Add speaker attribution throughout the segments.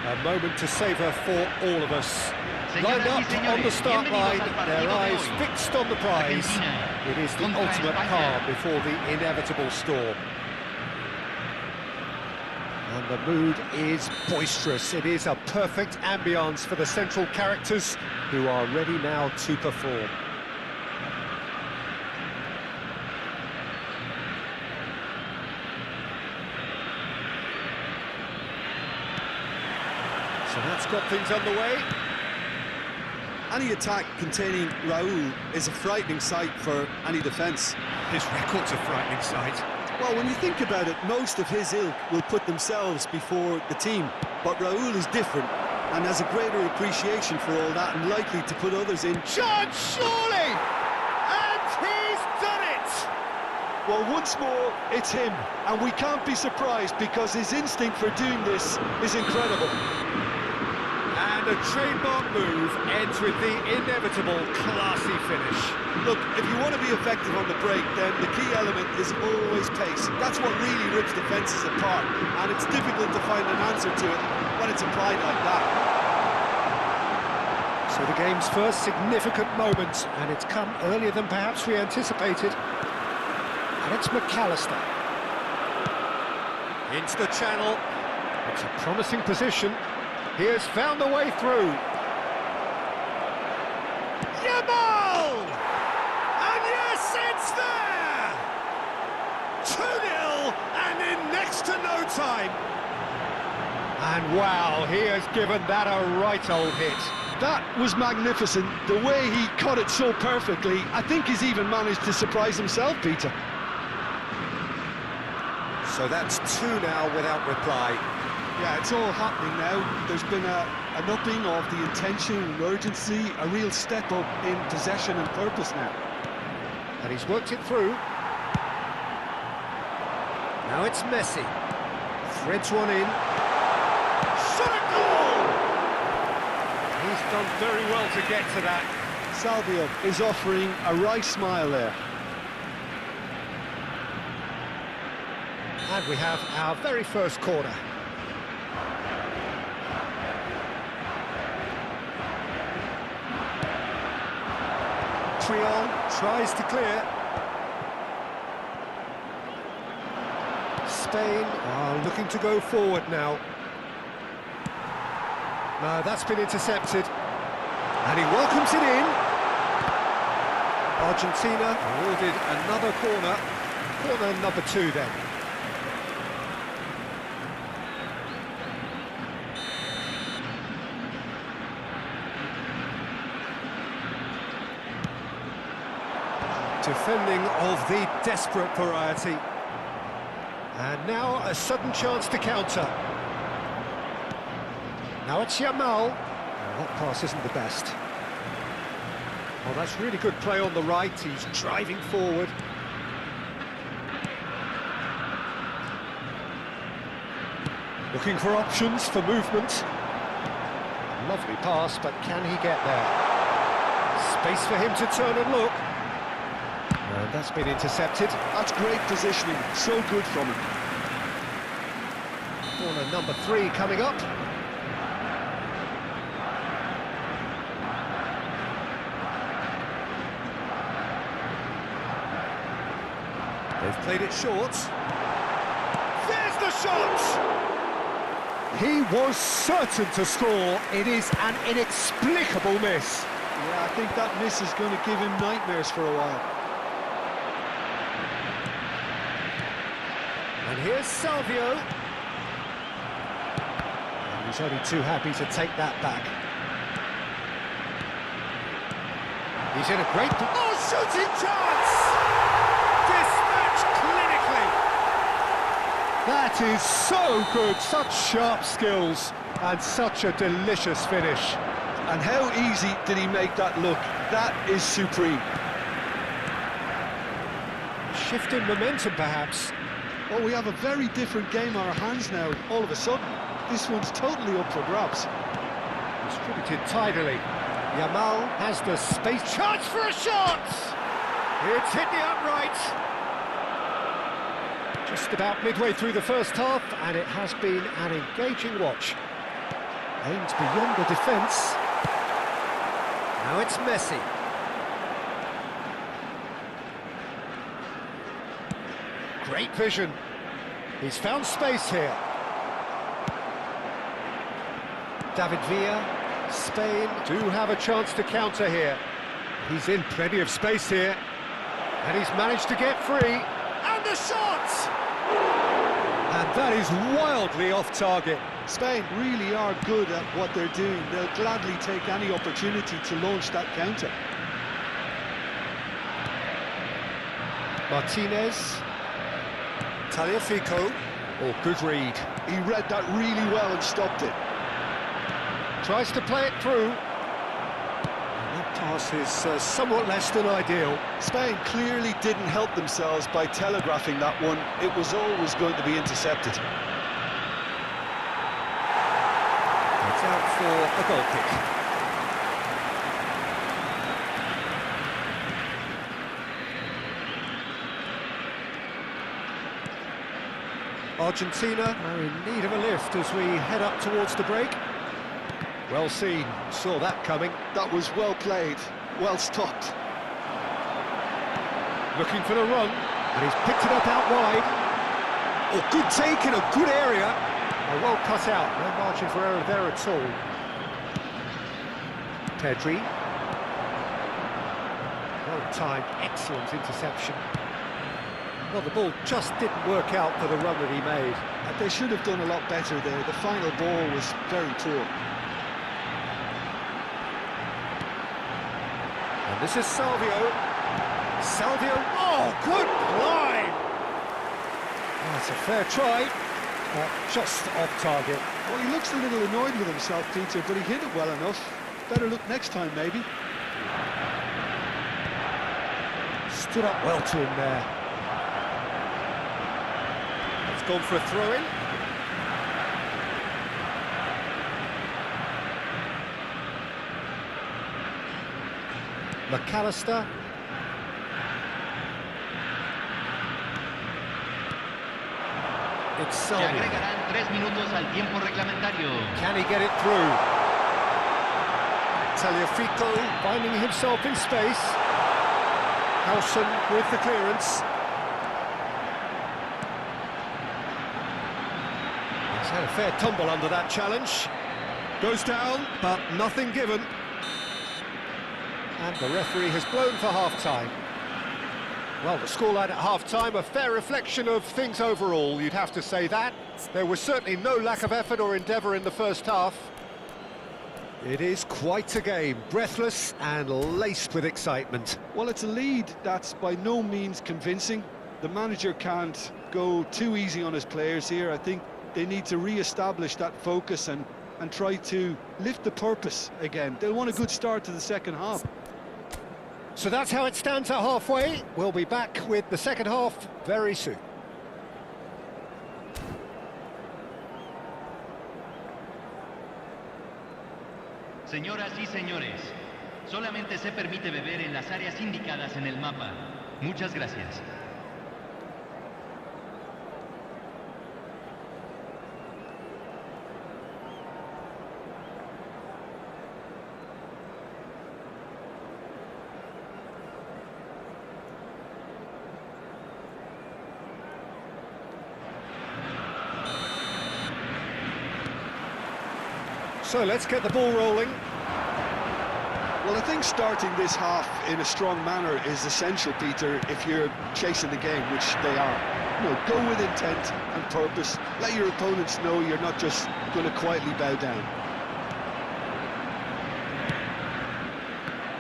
Speaker 1: A moment to savour for all of us. Lined up on the start line, their eyes fixed on the prize. It is the ultimate calm before the inevitable storm. And the mood is boisterous. It is a perfect ambience for the central characters who are ready now to perform. So that's got things underway.
Speaker 2: Any attack containing Raúl is a frightening sight for any defence.
Speaker 1: His record's a frightening sight.
Speaker 2: Well, when you think about it, most of his ilk will put themselves before the team. But Raúl is different and has a greater appreciation for all that and likely to put others in.
Speaker 1: Chance, surely! And he's done it!
Speaker 2: Well, once more, it's him. And we can't be surprised because his instinct for doing this is incredible.
Speaker 1: And a trademark move ends with the inevitable classy finish.
Speaker 2: Look, if you want to be effective on the break, then the key element is always pace. That's what really rips defences apart, and it's difficult to find an answer to it when it's applied like that.
Speaker 1: So the game's first significant moment, and it's come earlier than perhaps we anticipated. And it's McAllister. Into the channel. It's a promising position. He has found a way through. Yamal! And yes, it's there! 2-0, and in next to no time. And wow, he has given that a right old hit.
Speaker 2: That was magnificent. The way he caught it so perfectly, I think he's even managed to surprise himself, Peter.
Speaker 1: So that's 2 now without reply.
Speaker 2: Yeah, it's all happening now. There's been an upping of the intention and urgency, a real step up in possession and purpose now.
Speaker 1: And he's worked it through. Now it's Messi. Threads one in. Shot a goal! He's done very well to get to that.
Speaker 2: Salvio is offering a right smile there.
Speaker 1: And we have our very first corner. Trion tries to clear. Spain are looking to go forward now. No, that's been intercepted. And he welcomes it in. Argentina awarded another corner. Corner number 2 then. Defending of the desperate variety. And now a sudden chance to counter. Now it's Yamal. Well, that pass isn't the best. Well, that's really good play on the right. He's driving forward. Looking for options for movement. Lovely pass, but can he get there? Space for him to turn and look. And that's been intercepted.
Speaker 2: That's great positioning, so good from him.
Speaker 1: Corner number 3 coming up. They've played it short. There's the shot! He was certain to score. It is an inexplicable miss.
Speaker 2: Yeah, I think that miss is going to give him nightmares for a while.
Speaker 1: And here's Salvio. And he's only too happy to take that back. He's in a great... Oh, shooting chance! Dispatched clinically. That is so good. Such sharp skills and such a delicious finish.
Speaker 2: And how easy did he make that look? That is supreme.
Speaker 1: Shift in momentum, perhaps.
Speaker 2: Well, we have a very different game on our hands now, all of a sudden. This one's totally up for grabs.
Speaker 1: Distributed tidily. Yamal has the space. Chance for a shot! It's hit the upright. Just about midway through the first half, and it has been an engaging watch. Aims beyond the defence. Now it's Messi. Great vision. He's found space here. David Villa, Spain do have a chance to counter here. He's in plenty of space here. And he's managed to get free. And the shot! And that is wildly off target.
Speaker 2: Spain really are good at what they're doing. They'll gladly take any opportunity to launch that counter.
Speaker 1: Martinez. Tagliafico. Oh, good read.
Speaker 2: He read that really well and stopped it.
Speaker 1: Tries to play it through. And that pass is somewhat less than ideal.
Speaker 2: Spain clearly didn't help themselves by telegraphing that one. It was always going to be intercepted.
Speaker 1: It's out for a goal kick. Argentina are in need of a lift as we head up towards the break. Well seen, saw that coming.
Speaker 2: That was well played, well stopped.
Speaker 1: Looking for the run, and he's picked it up out wide. Oh, good take in a good area. Oh, well cut out, no margin for error there at all. Pedri. Well timed, excellent interception. Well, the ball just didn't work out for the run that he made.
Speaker 2: They should have done a lot better there. The final ball was very poor.
Speaker 1: And this is Salvio. Salvio, oh, good line! That's a fair try, but just off target.
Speaker 2: Well, he looks a little annoyed with himself, Peter, but he hit it well enough. Better look next time, maybe.
Speaker 1: Stood up well to him there. It's gone for a throw-in. McAllister. It's
Speaker 3: Se
Speaker 1: Salvio.
Speaker 3: agregarán 3 minutos al tiempo reglamentario.
Speaker 1: Can he get it through? Tagliafico finding himself in space. Howson with the clearance. He's had a fair tumble under that challenge. Goes down, but nothing given. And the referee has blown for half-time. Well, the scoreline at half-time, a fair reflection of things overall, you'd have to say that. There was certainly no lack of effort or endeavour in the first half. It is quite a game, breathless and laced with excitement.
Speaker 2: Well, it's a lead that's by no means convincing. The manager can't go too easy on his players here. I think they need to re-establish that focus and try to lift the purpose again. They'll want a good start to the second half.
Speaker 1: So that's how it stands at halfway. We'll be back with the second half very soon.
Speaker 3: Señoras y señores, solamente se permite beber en las áreas indicadas en el mapa. Muchas gracias.
Speaker 1: So let's get the ball rolling.
Speaker 2: Well, I think starting this half in a strong manner is essential, Peter, if you're chasing the game, which they are. You know, go with intent and purpose. Let your opponents know you're not just going to quietly bow down.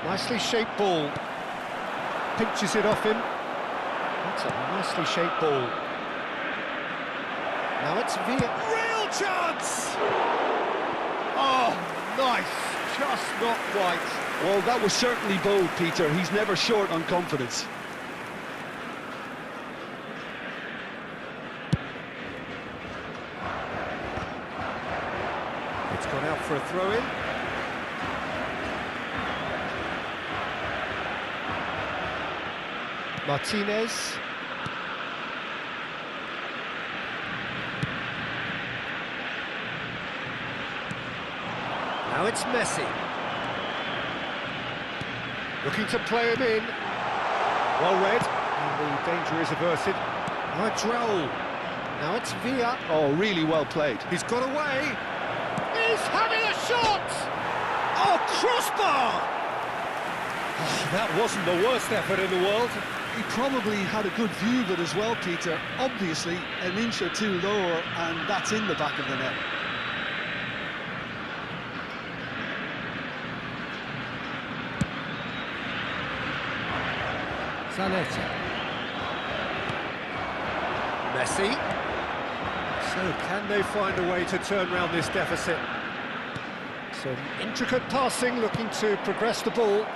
Speaker 1: Nicely shaped ball. Pinches it off him. That's a nicely shaped ball. Now it's Villa. Real chance! Oh, nice. Just not quite.
Speaker 2: Well, that was certainly bold, Peter. He's never short on confidence.
Speaker 1: It's gone out for a throw-in. Martinez. Now it's Messi. Looking to play him in. Well read, and the danger is averted. Now it's Raul. Now it's Villa.
Speaker 2: Oh, really well played.
Speaker 1: He's got away. He's having a shot! Oh, crossbar! Oh, that wasn't the worst effort in the world.
Speaker 2: He probably had a good view of it as well, Peter. Obviously, an inch or two lower, and that's in the back of the net.
Speaker 1: Zanetti. Messi. So can they find a way to turn around this deficit? Some intricate passing, looking to progress the ball.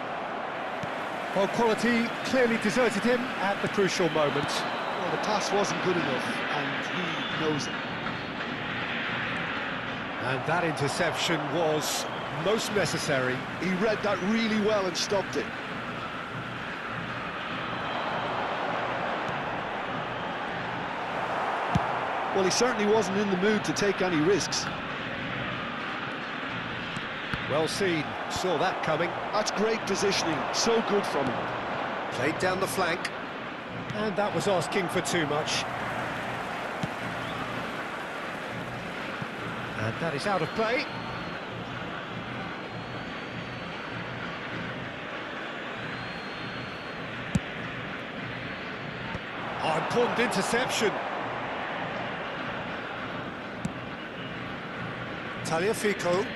Speaker 1: Well, quality clearly deserted him at the crucial moment.
Speaker 2: Well, the pass wasn't good enough, and he knows it.
Speaker 1: And that interception was most necessary.
Speaker 2: He read that really well and stopped it. Well, he certainly wasn't in the mood to take any risks.
Speaker 1: Well seen, saw that coming.
Speaker 2: That's great positioning, so good from him.
Speaker 1: Played down the flank, and that was asking for too much. And that is out of play. Oh, important interception. Tagliafico.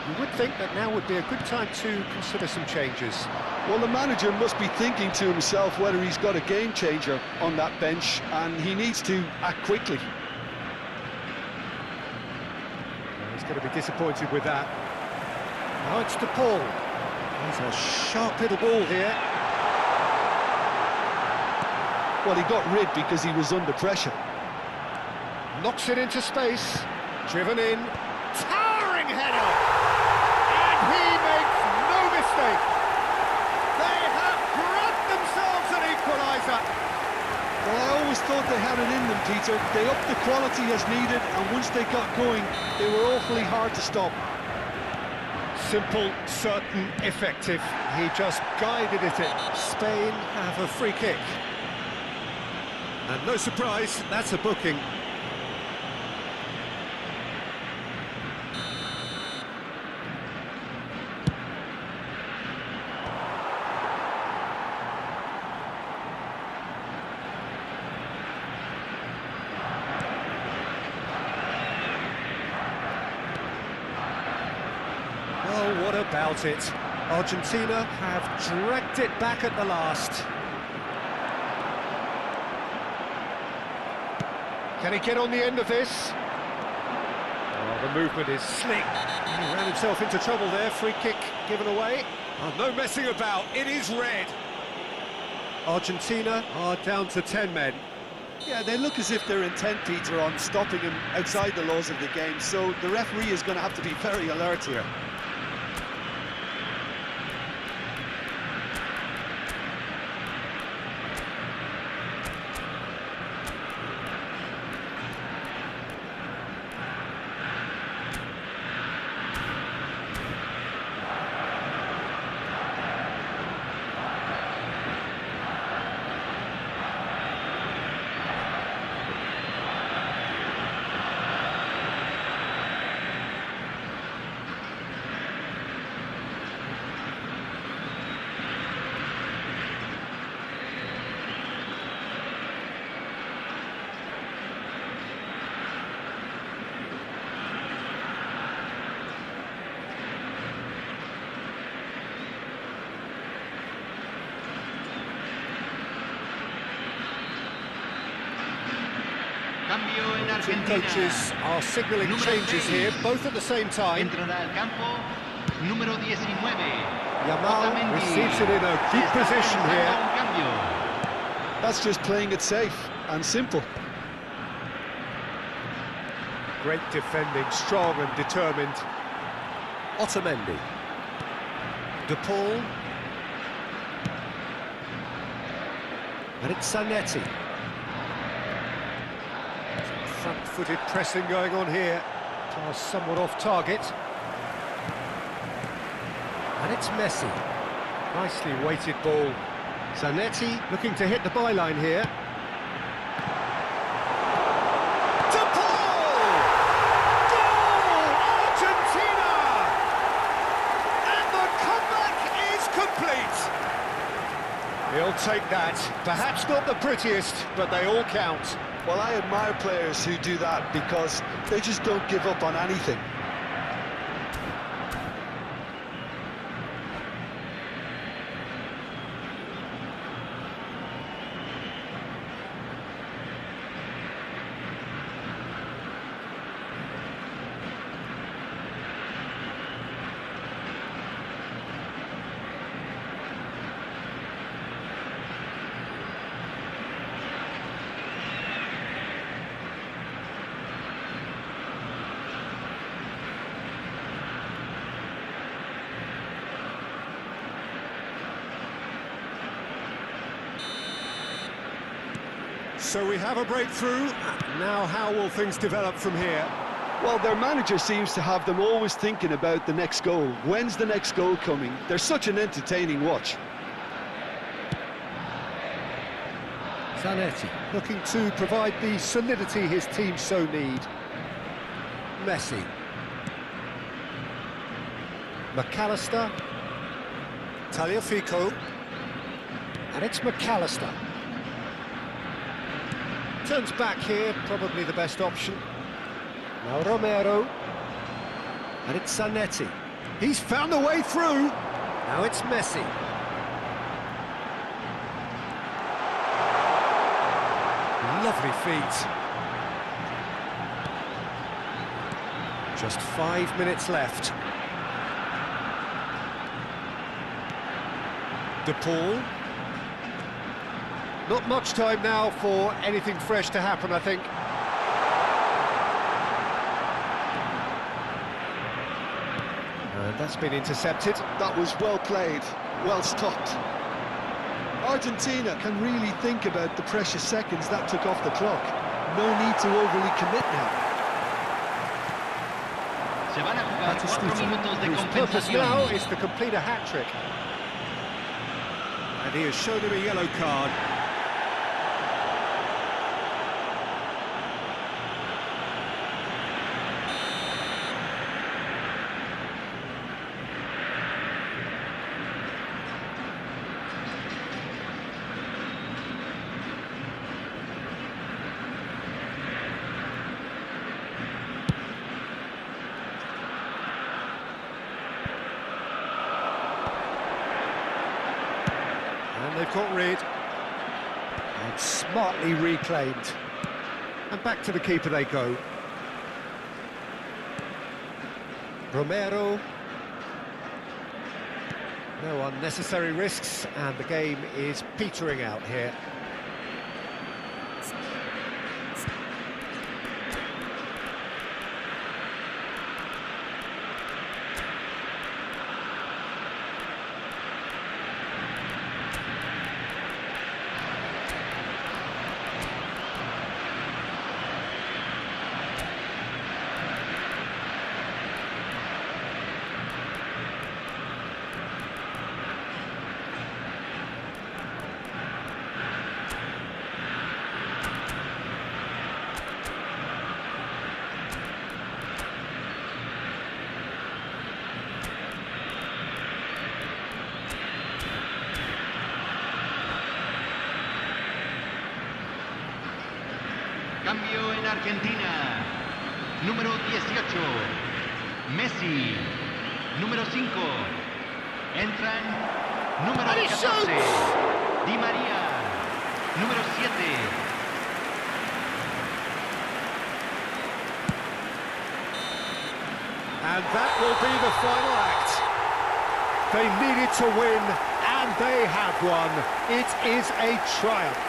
Speaker 1: You would think that now would be a good time to consider some changes.
Speaker 2: Well, the manager must be thinking to himself whether he's got a game changer on that bench, and he needs to act quickly.
Speaker 1: He's going to be disappointed with that. Now it's DePaul. He's a sharp little ball here.
Speaker 2: Well, he got rid because he was under pressure.
Speaker 1: Knocks it into space. Driven in. Towering header! And he makes no mistake. They have grabbed themselves an equaliser.
Speaker 2: Well, I always thought they had it in them, Peter. They upped the quality as needed, and once they got going, they were awfully hard to stop.
Speaker 1: Simple, certain, effective. He just guided it in. Spain have a free kick. And no surprise, that's a booking. Well, what about it? Argentina have dragged it back at the last. Can he get on the end of this? Oh, the movement is slick. He ran himself into trouble there. Free kick given away. Oh, no messing about. It is red. Argentina are down to 10 men.
Speaker 2: Yeah, they look as if they're intent, Peter, on stopping him outside the laws of the game, so the referee is going to have to be very alert here.
Speaker 3: Cambio en
Speaker 1: Two
Speaker 3: Argentina.
Speaker 1: coaches are signalling
Speaker 3: Número
Speaker 1: changes
Speaker 3: 6.
Speaker 1: here, both at the same time.
Speaker 3: Entrará al campo número 19.
Speaker 1: Yamal
Speaker 3: Otamendi.
Speaker 1: receives it in a
Speaker 3: Se
Speaker 1: good
Speaker 3: está
Speaker 1: position
Speaker 3: realizando
Speaker 1: here.
Speaker 3: un cambio.
Speaker 2: That's just playing it safe and simple.
Speaker 1: Great defending, strong and determined. Otamendi. DePaul. And it's Zanetti. Front-footed pressing going on here. Pass somewhat off target. And it's Messi. Nicely weighted ball. Zanetti looking to hit the byline here. To Paul! Goal! Argentina! And the comeback is complete. He'll take that. Perhaps not the prettiest, but they all count.
Speaker 2: Well, I admire players who do that because they just don't give up on anything.
Speaker 1: So we have a breakthrough. Now how will things develop from here?
Speaker 2: Well, their manager seems to have them always thinking about the next goal. When's the next goal coming? They're such an entertaining watch.
Speaker 1: Zanetti looking to provide the solidity his team so need. Messi. McAllister. Tagliafico. And it's McAllister. Turns back here, probably the best option. Now Romero. And it's Zanetti. He's found a way through. Now it's Messi. Lovely feet. Just 5 minutes left. De Paul. Not much time now for anything fresh to happen, I think. And that's been intercepted.
Speaker 2: That was well played, well stopped. Argentina can really think about the precious seconds that took off the clock. No need to overly commit now.
Speaker 3: Se van a jugar 4 minutos de
Speaker 1: His purpose
Speaker 3: compensación.
Speaker 1: now is to complete a hat-trick. And he has shown him a yellow card. And they've got rid. And smartly reclaimed. And back to the keeper they go. Romero. No unnecessary risks, and the game is petering out here.
Speaker 3: Cambio en Argentina. Número 18, Messi. Número 5, entran. Número
Speaker 1: And he
Speaker 3: 14,
Speaker 1: shoots!
Speaker 3: Di María. Número 7.
Speaker 1: And that will be the final act. They needed to win, and they have won. It is a triumph.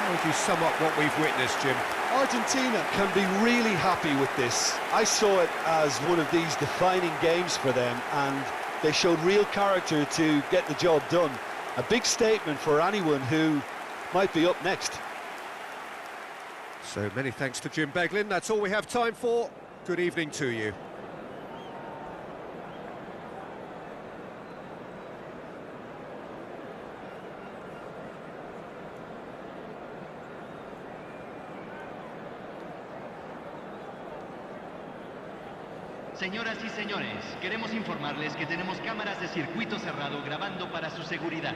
Speaker 1: How would you sum up what we've witnessed, Jim?
Speaker 2: Argentina can be really happy with this. I saw it as one of these defining games for them, and they showed real character to get the job done. A big statement for anyone who might be up next.
Speaker 1: So many thanks to Jim Beglin. That's all we have time for. Good evening to you.
Speaker 3: Señoras y señores, queremos informarles que tenemos cámaras de circuito cerrado grabando para su seguridad.